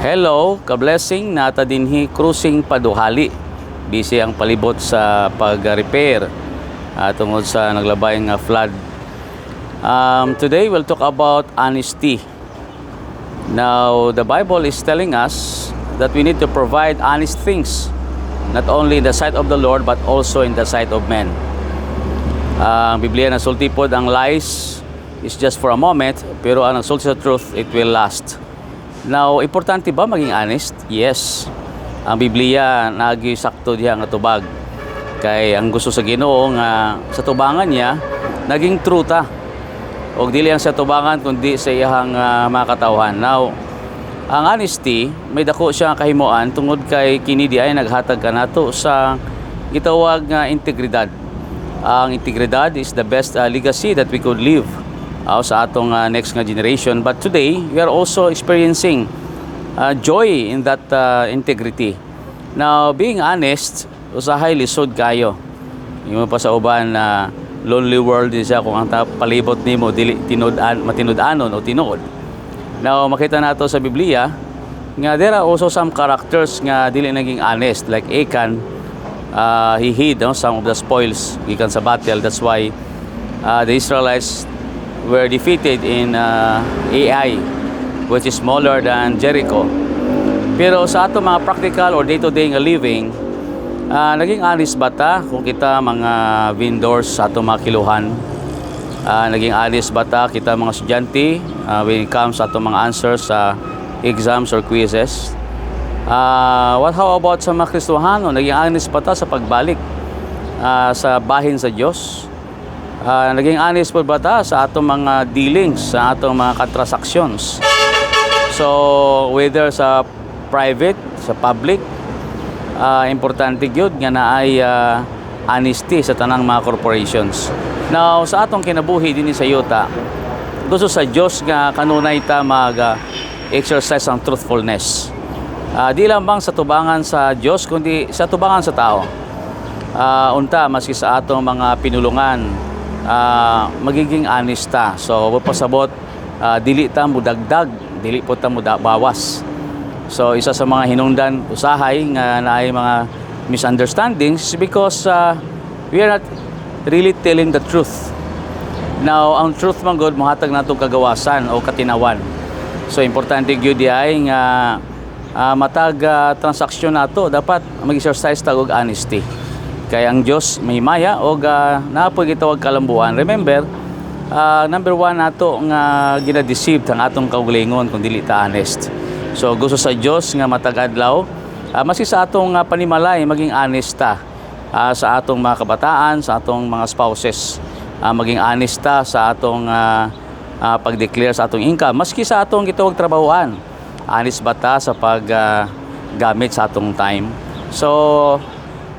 Hello, ka-blessing nata dinhi cruising paduhali. Busy ang palibot sa pag-repair tungod sa naglabayng flood. Today we'll talk about honesty. Now, the Bible is telling us that we need to provide honest things, not only in the sight of the Lord but also in the sight of men. Ang Biblia nasulti pod ang lies is just for a moment, pero ang nagsulti sa truth, it will last. Now, importante ba maging honest? Yes. Ang Biblia nagisakto diha nga tubag. Kay ang gusto sa Ginoo nga sa tubangan niya naging true ta. Og dili ang sa tubangan kundi sa iyang mga katawhan. Now, ang honesty may dako siya kahimuan tungod kay kini di ay naghatag kanato sa gitawag nga integridad. Ang integridad is the best legacy that we could leave sa atong next nga generation. But today we are also experiencing joy in that integrity. Now, being honest usahay lisod kayo. Imo pa sa uban na lonely world din siya kung ang palibot nimo dili matinud-anon o tinuod. Now, makita nato sa Biblia nga there are also some characters nga dili naging honest, like Achan. He hid some of the spoils gikan sa battle. That's why the Israelites were defeated in Ai, which is smaller than Jericho. Pero sa ato mga practical or day-to-day nga living, naging honest ba ta kung kita mga vendors sa ato mga kiluhan? Naging honest ba ta kita mga estudyante when it comes sa ato mga answers sa exams or quizzes? How about sa mga Kristohano? Naging honest ba ta sa pagbalik sa bahin sa Diyos? Naging honest po ba ta sa atong mga dealings, sa atong mga transactions? So, whether sa private, sa public, importante gyud nga naay honesty sa tanang mga corporations. Now, sa atong kinabuhi dinhi sa yuta, gusto sa Dios nga kanunay ta mag-exercise ang truthfulness. Di lamang sa tubangan sa Dios kundi sa tubangan sa tao. Unta maski sa atong mga pinulungan, magiging honest ta. So, pasabot, dili ta mudagdag, dili po ta mudabawas. So, isa sa mga hinungdan usahay nga naay mga misunderstandings is because we are not really telling the truth. Now, ang truth man God mohatag nato kagawasan o katinawan. So, importante gyud ay nga matag transaksyon nato dapat mag-exercise ta og honesty. Kaya ang Diyos may maya o napoy gitawag kalambuan. Remember, number one nato nga ginadeceive ang atong kaugalingon kung dili ta honest. So gusto sa Diyos nga matag-adlaw, maski sa atong panimalay maging honest ta sa atong mga kabataan, sa atong mga spouses, maging honest ta sa atong pag-declare sa atong income, maski sa atong gitawag trabahoan. Honest ba ta sa paggamit sa atong time? So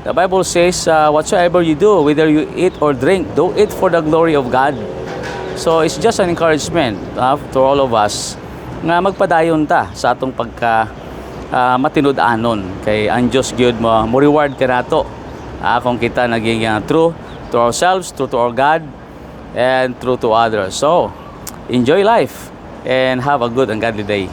the Bible says, whatsoever you do, whether you eat or drink, do it for the glory of God. So, it's just an encouragement to all of us nga magpadayon ta sa atong pagka matinud-anon. Kay ang Diyos gyud mo reward ka nato kung kita naging true to ourselves, true to our God, and true to others. So, enjoy life and have a good and godly day.